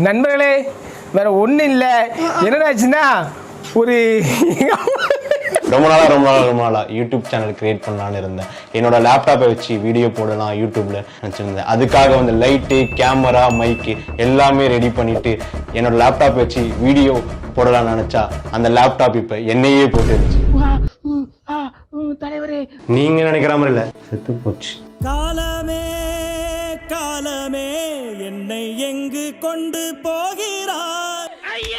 நண்பர்களே வேற ஒன்றும் இல்லை, என்னடாச்சுன்னா ஒரு ரொம்ப நாளா யூடியூப் சேனல் கிரியேட் பண்ணலான்னு இருந்தேன். என்னோட லேப்டாப்பை வச்சு வீடியோ போடலாம் யூடியூப்ல நினச்சிருந்தேன். அதுக்காக வந்து லைட்டு, கேமரா, மைக்கு எல்லாமே ரெடி பண்ணிட்டு என்னோட லேப்டாப் வச்சு வீடியோ போடலாம்னு நினைச்சா அந்த லேப்டாப் இப்ப என்னையே போட்டுருச்சு. நீங்க நினைக்கிற மாதிரி இல்ல, செத்து போச்சு. காலமே காலமே என்னை எங்கு கொண்டு போகிறாய்?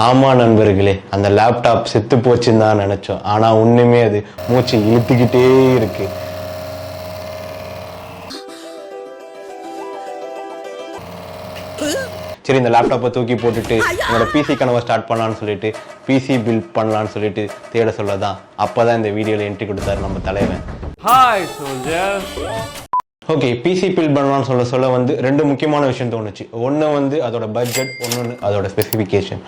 ஆமா நண்பர்களே, அந்த லேப்டாப் செத்து போச்சுன்னு தான் நினைச்சோம். ஆனா ஒண்ணுமே அது மூச்சு இழுத்துக்கிட்டே இருக்கு. சரி, இந்த லேப்டாப்பை தூக்கி போட்டுட்டு என்னோட பிசி கனவை ஸ்டார்ட் பண்ணலான்னு சொல்லிட்டு பிசி பில்ட் பண்ணலான்னு சொல்லிட்டு தேட சொல்லதான் அப்பதான் இந்த வீடியோல என்ட்ரி கொடுத்தாரு நம்ம தலைவன். Hi soldiers. Okay, PC build பண்ணலாம்னு சொல்ல வந்து ரெண்டு முக்கியமான விஷயம் தோணுச்சு. ஒன்று வந்து அதோட பட்ஜெட், ஒன்று அதோட ஸ்பெசிஃபிகேஷன்.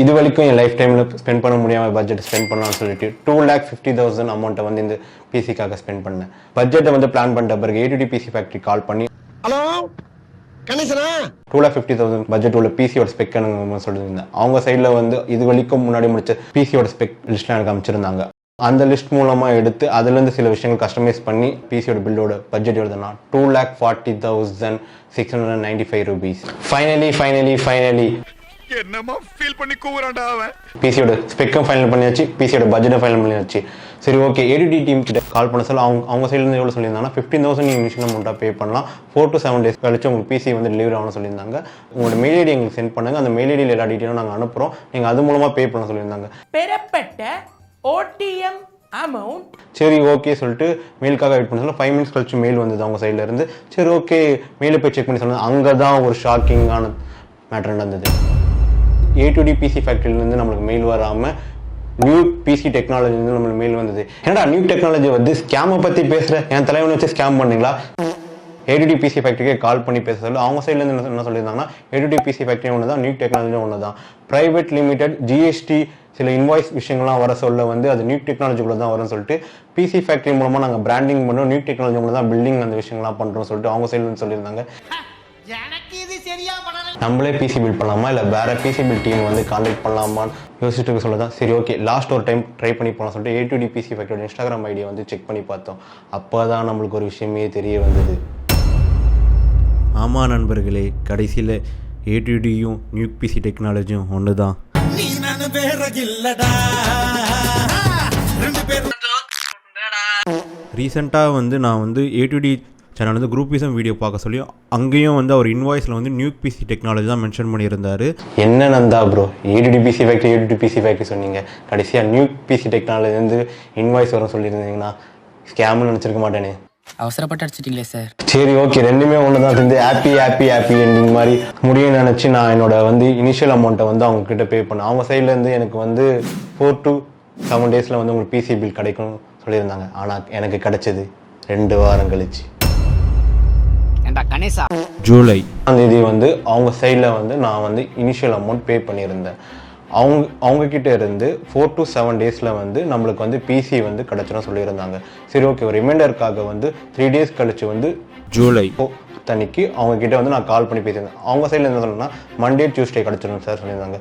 இது வரைக்கும் என் லைஃப் டைமில் ஸ்பெண்ட் பண்ண முடியாமல் பட்ஜெட் ஸ்பெண்ட் பண்ணலாம்னு சொல்லிட்டு 2,50,000 அமௌண்ட்டை வந்து இந்த பிசிக்காக ஸ்பெண்ட் பண்ணேன். பட்ஜெட்டை வந்து பிளான் பண்ணிட்ட பிறகு ஏடிடி பிசி ஃபேக்டரி கால் பண்ணி, ஹலோ கணேசனா, 2,50,000 பட்ஜெட் உள்ள பிசியோட ஸ்பெக் எனக்கு சொல்லியிருந்தேன். அவங்க சைடில் வந்து இது வரைக்கும் முன்னாடி முடிச்ச பிசியோட ஸ்பெக் லிஸ்ட்லாம் எனக்கு அமைச்சிருந்தாங்க. அந்த லிஸ்ட் மூலமா எடுத்து அதுலேருந்து சில விஷயங்கள் கஸ்டமைஸ் பண்ணி பிசியோட பில்லோட பட்ஜெட் எழுதுனா 2,40,695 rupees. ஃபைனலி என்னமா ஃபீல் பண்ணி கூவுறான்டா அவன். பிசியோட ஸ்பெக்கும் ஃபைனல் பண்ணியாச்சு, பிசியோட பட்ஜெட்டும் ஃபைனல் பண்ணியாச்சு. சரி ஓகே, ஏடிடி டீம் கிட்ட கால் பண்ண சொல்ல அவங்க சைட்லேருந்து எவ்வளோ சொல்லியிருந்தாங்கன்னா 15,000 நீங்கள் இனிஷியல் அமௌண்ட்டாக பே பண்ணலாம். 4 to 7 days கழிச்சு உங்களுக்கு பிசி வந்து டெலிவரி ஆகணும்னு சொல்லியிருந்தாங்க. உங்களோட மெயில் ஐடி எங்களுக்கு சென்ட் பண்ணுங்க, அந்த மெயில் ஐடியில் எல்லா டீட்டெயிலும் நாங்கள் அனுப்புகிறோம், நீங்கள் அது மூலமாக பே பண்ண சொல்லியிருந்தாங்க. பெறப்பட்ட OTM அமௌண்ட். சரி ஓகே சொல்லிட்டு மெயிலுக்காக வெயிட் பண்ண சொல்ல 5 minutes கழிச்சு மெயில் வந்தது அவங்க சைடில் இருந்து. சரி ஓகே, மெயிலை போய் செக் பண்ணி சொன்னது அங்கே தான் ஒரு ஷாக்கிங்கான மேட்டர் நடந்தது. A2D PC ஃபேக்ட்ரியிலேருந்து நம்மளுக்கு மெயில் வராமல் நியூ பிசி டெக்னாலஜிலேருந்து நம்மளுக்கு மெயில் வந்தது. ஏன்னா நியூ டெக்னாலஜி வந்து ஸ்கேமை பற்றி பேசுகிறேன், என் தலைவனை வச்சு ஸ்கேம் பண்ணீங்களா? ஏடிடி பிசி ஃபேக்ட்ரிக்கே கால் பண்ணி பேச சொல்லி அவங்க சைட்லேருந்து என்ன சொல்லியிருந்தாங்கன்னா, ஏடிடி பிசி ஃபேக்ட்ரி ஒன்று தான், நியூ டெக்னாலஜி ஒன்று தான், ப்ரைவேட் லிமிடெட், ஜிஎஸ்டி சில இன்வாய்ஸ் விஷயங்கள்லாம் வர சொல்ல வந்து அது நியூ டெக்னாலஜிக்குள்ள தான் வரும்னு சொல்லிட்டு பிசி ஃபேக்ட்ரி மூலமாக நாங்கள் பிராண்டிங் பண்ணுறோம், நியூ டெக்னாலஜி மூலம் தான் பில்டிங் அந்த விஷயங்கள்லாம் பண்ணுறோம் சொல்லிட்டு அவங்க சைட்லேருந்து சொல்லியிருந்தாங்க. நம்மளே பிசி பில்ட் பண்ணலாமா இல்லை வேற பிசி பில்ட் டீம் வந்து கான்டாக்ட் பண்ணலாமான்னு யோசிச்சுட்டு சொல்லதான். சரி ஓகே, லாஸ்ட் ஒரு டைம் ட்ரை பண்ணி போகலாம் சொல்லிட்டு A2D PC ஃபேக்டரியோட இன்ஸ்டாகிராம் ஐடியை வந்து செக் பண்ணி பார்த்தோம். அப்போ தான் நம்மளுக்கு ஒரு விஷயமே தெரிய வந்தது. ஆமாம் நண்பர்களே, கடைசியில் A2Dயும் நியூ பிசி டெக்னாலஜியும் ஒன்று தான். ரீசெண்டாக வந்து நான் வந்து A2D சேனல் வந்து குரூப்பிசம் வீடியோ பார்க்க சொல்லி அங்கேயும் வந்து அவர் இன்வாய்ஸில் வந்து நியூ பிசி டெக்னாலஜி தான் மென்ஷன் பண்ணியிருந்தார். என்ன Nanda bro, ADD PC factory சொன்னீங்க, கடைசியாக நியூ பிசி டெக்னாலஜி வந்து இன்வாய்ஸ் வரும் சொல்லியிருந்தீங்கன்னா ஸ்கேம்னு நினச்சிருக்க மாட்டேனே. அவசரப்பட்டு அடிச்சிட்டீங்களே சார். சரி ஓகே, ரெண்டுமே ஒன்று தான் சேர்ந்து ஹாப்பி எண்டிங் மாதிரி முடியும்னு நினச்சி நான் என்னோட வந்து இனிஷியல் அமௌண்ட்டை வந்து அவங்க கிட்ட பே பண்ணேன். அவங்க சைட்லேருந்து எனக்கு வந்து 4 to 7 days வந்து உங்களுக்கு பிசி பில் கிடைக்கும்னு சொல்லியிருந்தாங்க. ஆனால் எனக்கு கிடைச்சது 2 வாரம் கழிச்சு. ஜூலை தேதி வந்து அவங்க சைடில் வந்து நான் வந்து இனிஷியல் அமௌண்ட் பே பண்ணியிருந்தேன். அவங்க கிட்ட இருந்து 4 to 7 days வந்து நம்மளுக்கு வந்து பிசி வந்து கிடைச்சிடும் சொல்லியிருந்தாங்க. சரி ஓகே, ஒரு ரிமைண்டருக்காக வந்து 3 days கழிச்சு வந்து ஜூலை தனிக்கு அவங்க கிட்ட வந்து நான் கால் பண்ணி பேசியிருந்தேன். அவங்க சைடில் என்ன சொல்லணும்னா மண்டே டியூஸ்டே கிடைச்சிடும் சார் சொல்லியிருந்தாங்க.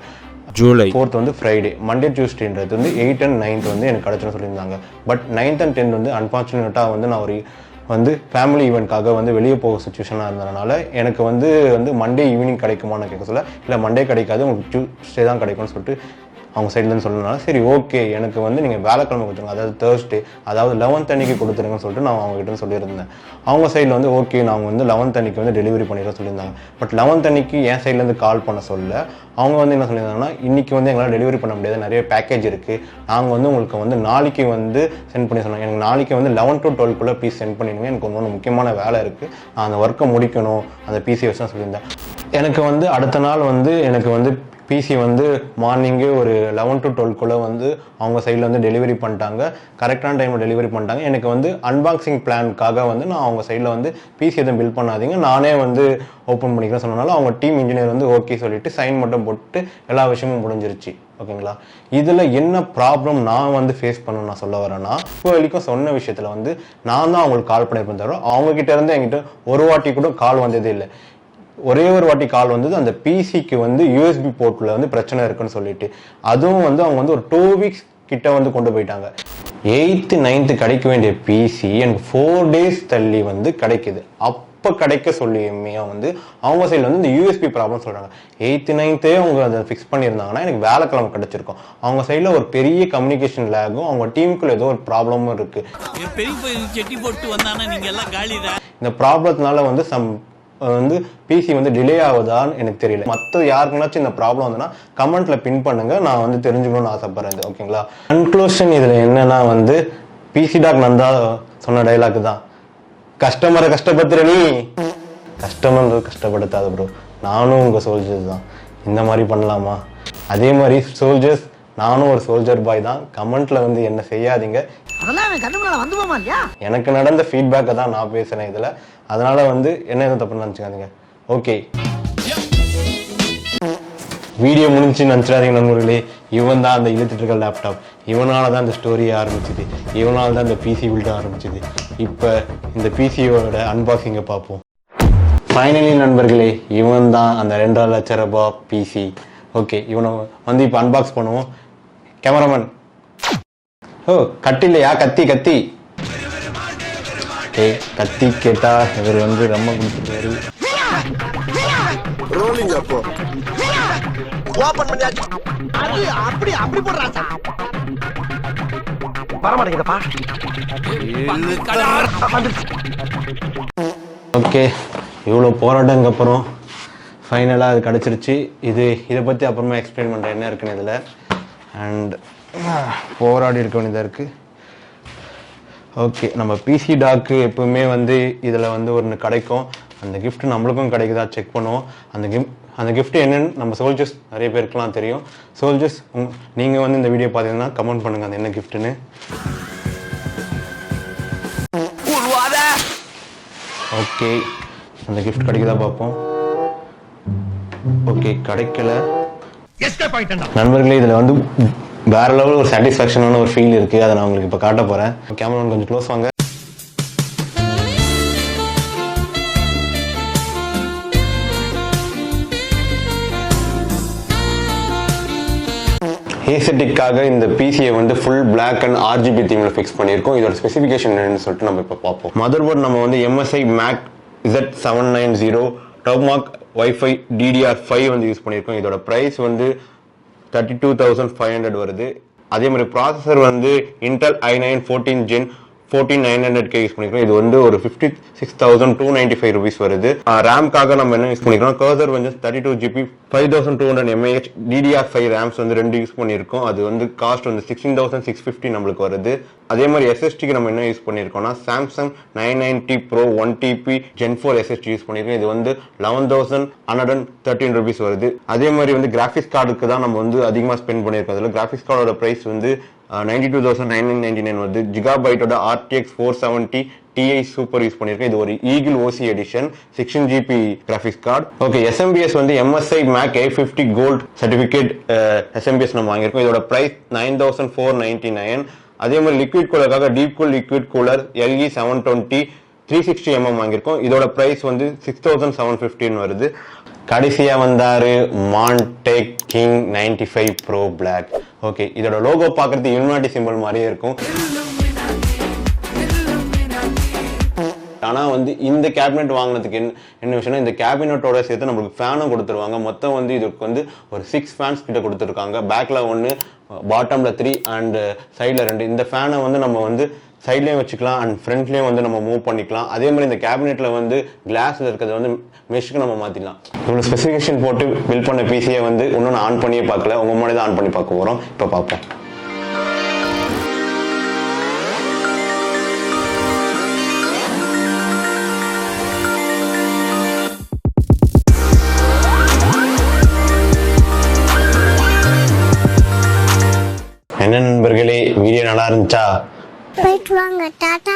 ஜூலை 4th வந்து ஃப்ரைடே, மண்டே டியூஸ்டேன்றது வந்து 8th and 9th வந்து எனக்கு கிடைச்சிடும் சொல்லியிருந்தாங்க. பட் 9th and 10th வந்து அன்ஃபார்ச்சுனேட்டாக வந்து நான் ஒரு வந்து ஃபேமிலி ஈவெண்ட்காக வந்து வெளியே போக சுச்சுவேஷனாக இருந்ததுனால எனக்கு வந்து மண்டே ஈவினிங் கிடைக்குமான்னு கேட்க சொல்ல, இல்லை மண்டே கிடைக்காது உங்களுக்கு டியூஸ்டே தான் கிடைக்கும்னு சொல்லிட்டு அவங்க சைட்லேருந்து சொல்லணும்னால சரி ஓகே, எனக்கு வந்து நீங்கள் வேலைக்கிழமை கொடுத்துருங்க, அதாவது தேர்ஸ்டே, அதாவது 11th அன்னைக்கு கொடுத்துருங்கன்னு சொல்லிட்டு நான் அவங்ககிட்ட சொல்லியிருந்தேன். அவங்க சைடில் வந்து ஓகே நாங்கள் வந்து 11th அன்னைக்கு வந்து டெலிவரி பண்ணிடுறோம் சொல்லியிருந்தாங்க. பட் 11th அன்னைக்கு என் சைட்லேருந்து கால் பண்ண சொல்ல அவங்க வந்து என்ன சொல்லியிருந்தாங்கன்னா, இன்றைக்கி வந்து எங்களால் டெலிவரி பண்ண முடியாது, நிறைய பேக்கேஜ் இருக்குது, நாங்கள் வந்து உங்களுக்கு வந்து நாளைக்கு வந்து சென்ட் பண்ணி சொன்னாங்க. எனக்கு நாளைக்கு வந்து 11 to 12 ப்ளீஸ் சென்ட் பண்ணிடுங்க, எனக்கு ஒன்று முக்கியமான வேலை இருக்குது, நான் அந்த ஒர்க்கை முடிக்கணும், அந்த பிசி வச்சு தான் சொல்லியிருந்தேன். எனக்கு வந்து அடுத்த நாள் வந்து எனக்கு வந்து பிசி வந்து மார்னிங்கே ஒரு 11 to 12 வந்து அவங்க சைடில் வந்து டெலிவரி பண்ணிட்டாங்க, கரெக்டான டைமில் டெலிவரி பண்ணிட்டாங்க. எனக்கு வந்து அன்பாக்சிங் பிளானுக்காக வந்து நான் அவங்க சைடில் வந்து பிசி எதுவும் பில் பண்ணாதீங்க, நானே வந்து ஓப்பன் பண்ணிக்கிறேன் சொன்னனால அவங்க டீம் இன்ஜினியர் வந்து ஓகே சொல்லிட்டு சைன் மட்டும் போட்டு எல்லா விஷயமும் முடிஞ்சிருச்சு. ஓகேங்களா. இதில் என்ன ப்ராப்ளம் நான் வந்து ஃபேஸ் பண்ணணும்னு நான் சொல்ல வரேன்னா, இப்போ வரைக்கும் சொன்ன விஷயத்தில் வந்து நான் தான் அவங்களுக்கு கால் பண்ணியிருப்பேன் தவிர அவங்ககிட்ட இருந்து என்கிட்ட ஒரு வாட்டி கூட கால் வந்ததே இல்லை. ஒரே ஒரு வாட்டி கால் வந்தது, அந்த பிசிக்கு வந்து யூஎஸ்பி போர்ட்டில் வந்து பிரச்சனை இருக்குன்னு சொல்லிட்டு. அதுவும் வந்து அவங்க வந்து ஒரு 2 வீக்ஸ் கிட்ட வந்து கொண்டு போயிட்டாங்க. 8th 9th கிடைக்க வேண்டிய பிசி எனக்கு 4 days தள்ளி வந்து கிடைக்குது. அப்போ கிடைக்க சொல்லியுமே வந்து அவங்க சைடில் வந்து இந்த யூஎஸ்பி ப்ராப்ளம் சொல்கிறாங்க. 8th 9th அவங்க அதை ஃபிக்ஸ் பண்ணியிருந்தாங்கன்னா எனக்கு வேலைக்கிழமை கிடைச்சிருக்கும். அவங்க சைடில் ஒரு பெரிய கம்யூனிகேஷன் லேகும் அவங்க டீமுக்குள்ள ஏதோ ஒரு ப்ராப்ளமும் இருக்குது. இந்த ப்ராப்ளத்தினால வந்து வந்து பிசி வந்து டிலே ஆகுதான்னு எனக்கு தெரியல. மற்ற யாருக்குனாச்சும் இந்த ப்ராப்ளம் வந்துன்னா கமெண்ட்ல பின் பண்ணுங்க, நான் வந்து தெரிஞ்சுக்கணும்னு ஆசைப்படுறேன். ஓகேங்களா. கன்க்ளூஷன் இதுல என்னன்னா வந்து பிசி டாக் நந்தா சொன்ன டைலாக் தான், கஸ்டமரை கஷ்டப்படுத்துற நீ கஸ்டமர் கஷ்டப்படுத்தாத ப்ரோ. நானும் உங்க சோல்ஜர்ஸ் தான், இந்த மாதிரி பண்ணலாமா? அதே மாதிரி சோல்ஜர்ஸ், நானும் ஒரு சோல்ஜர் பாய் தான். கமெண்ட்ல வந்து என்ன செய்யாதீங்க. எனக்கு நடந்த ஃபீட்பேக்கை தான் நான் பேசுறேன் இதுல. அதனால வந்து என்ன எதுவும் தப்பு நினைச்சுக்காதீங்க. ஓகே, வீடியோ முடிஞ்சு நினைச்சிடாதீங்க நண்பர்களே. இவன் தான் அந்த இழுத்துட்டு இருக்க லேப்டாப், இவனால தான் இந்த ஸ்டோரியை ஆரம்பிச்சுது, இவனால தான் இந்த பிசி பில்ட் ஆரம்பிச்சுது. இப்போ இந்த பிசியோட அன்பாக்சிங்கை பார்ப்போம். ஃபைனலி நண்பர்களே, இவன் தான் அந்த 2.5 லட்சம் ரூபாய் பிசி. ஓகே, இவனை வந்து இப்போ அன்பாக்ஸ் பண்ணுவோம். கேமராமேன், ஓ கட்டிலையா? கத்தி கத்தி கத்தி கேட்டா இவர் வந்து ரொம்ப கொடுத்துட்டாரு. ஓகே, இவ்வளோ போராட்டங்க அப்புறம் ஃபைனலாக அது கிடச்சிருச்சு. இதை பற்றி அப்புறமா எக்ஸ்பிளைன் பண்ணுறேன் என்ன இருக்குன்னு இதில். அண்ட் போராடி இருக்க வேண்டியதாக இருக்குது. ஓகே, நம்ம பிசி டாக்கு எப்பவுமே வந்து இதில் வந்து ஒன்று கிடைக்கும். அந்த கிஃப்ட் நம்மளுக்கும் கிடைக்குதா செக் பண்ணுவோம். அந்த கிஃப்ட் என்னன்னு நம்ம சோல்ஜர்ஸ் நிறைய பேருக்குலாம் தெரியும். சோல்ஜர்ஸ் நீங்கள் வந்து இந்த வீடியோ பார்த்தீங்கன்னா கமெண்ட் பண்ணுங்கள் அது என்ன கிஃப்ட்டுன்னு. ஓகே, அந்த கிஃப்ட் கிடைக்குதா பார்ப்போம். ஓகே, கிடைக்கல நண்பர்களே. இதில் வந்து வேற லெவல் ஒரு சாட்டிஸ்ஃபேக்ஷனான ஒரு ஃபீல் இருக்குது. அதை நான் உங்களுக்கு இப்போ காட்ட போகிறேன். கேமரா கொஞ்சம் க்ளோஸ் வாங்க. ஏசெட்டிக்காக இந்த பிசியை வந்து ஃபுல் பிளாக் அண்ட் ஆர்ஜிபி தீமில் ஃபிக்ஸ் பண்ணியிருக்கோம். இதோட ஸ்பெசிஃபிகேஷன் என்னன்னு சொல்லிட்டு நம்ம இப்போ பார்ப்போம். மதர் போர்டு நம்ம வந்து MSI Mac Z790 டவுமாக் wifi DDR5 வந்து யூஸ் பண்ணியிருக்கோம். இதோட ப்ரைஸ் வந்து 32,500 வருது. அதே மாதிரி ப்ராசஸர் வந்து Intel i9 14 Gen 14900K use பண்ணிக்கிறோம். இது வந்து ஒரு 56,295 rupees வருது. ரேம்காக நம்ம என்ன யூஸ் பண்ணிக்கிறோம், கர்சர் வந்து 32GB 5200 mAh DDR5 ரேம்ஸ் வந்து 2 யூஸ் பண்ணியிருக்கோம். அது வந்து காஸ்ட் வந்து 16,650 நம்மளுக்கு வருது. அதே மாதிரி SSDக்கு நம்ம என்ன யூஸ் பண்ணியிருக்கோம்னா Samsung 990 Pro 1TB Gen 4 SSD use பண்ணியிருக்கோம். இது வந்து 11,113 rupees வருது. அதே மாதிரி வந்து கிராஃபிக்ஸ் கார்டுக்கு தான் நம்ம வந்து அதிகமாக ஸ்பெண்ட் பண்ணியிருக்கோம். அதில் கிராஃபிக்ஸ் கார்டோட ப்ரைஸ் வந்து 92,999 வருது. ஜிகாபைட்டோட RTX 470 Ti சூப்பர் யூஸ் பண்ணியிருக்கேன். இது ஒரு eagle OC edition 16GB graphics card. Okay, SMBS வந்து MSI Mac A50 gold certificate SMBS நம்ம வாங்கியிருக்கோம். இதோட ப்ரைஸ் 9,499. அதே மாதிரி லிக்விட் கூலருக்காக deep cool liquid cooler LE 720 360mm வாங்கியிருக்கோம். இதோட ப்ரைஸ் வந்து 6,715 வருது. கடைசியா வந்தாரு Montagu king 95 Pro Black. Okay, இதோட லோகோ பார்க்கறது யூனிட்டி சிம்பிள் மாதிரியே இருக்கும். ஆனால் வந்து இந்த கேபினெட் வாங்கினதுக்கு என்ன விஷயம்னா, இந்த கேபினெட்டோட சேர்த்து நம்மளுக்கு ஃபேனும் கொடுத்துருவாங்க. மொத்தம் வந்து இதுக்கு வந்து ஒரு 6 ஃபேன்ஸ் கிட்ட கொடுத்துருக்காங்க. பேக்கில் 1, பாட்டமில் 3 அண்ட் சைடில் 2. இந்த ஃபேனை வந்து நம்ம வந்து சைட்லேயும் வச்சுக்கலாம் அண்ட் ஃப்ரண்ட்லேயும் வந்து நம்ம மூவ் பண்ணிக்கலாம். அதே மாதிரி இந்த கேபினெட்டில் வந்து கிளாஸில் இருக்கிறது வந்து மெஷ்க்கு நம்ம மாற்றிக்கலாம். இவ்வளோ ஸ்பெசிஃபிகேஷன் போட்டு பில்ட் பண்ண பிசியை வந்து இன்னும் நான் ஆன் பண்ணியே பார்க்கல. உங்கள் முன்னாடி தான் ஆன் பண்ணி பார்க்க போகிறோம். இப்போ பார்ப்போம். என்ன நண்பர்களே, வீடியோ நல்லா இருந்துச்சா? போயிட்டு வாங்க, டாடா.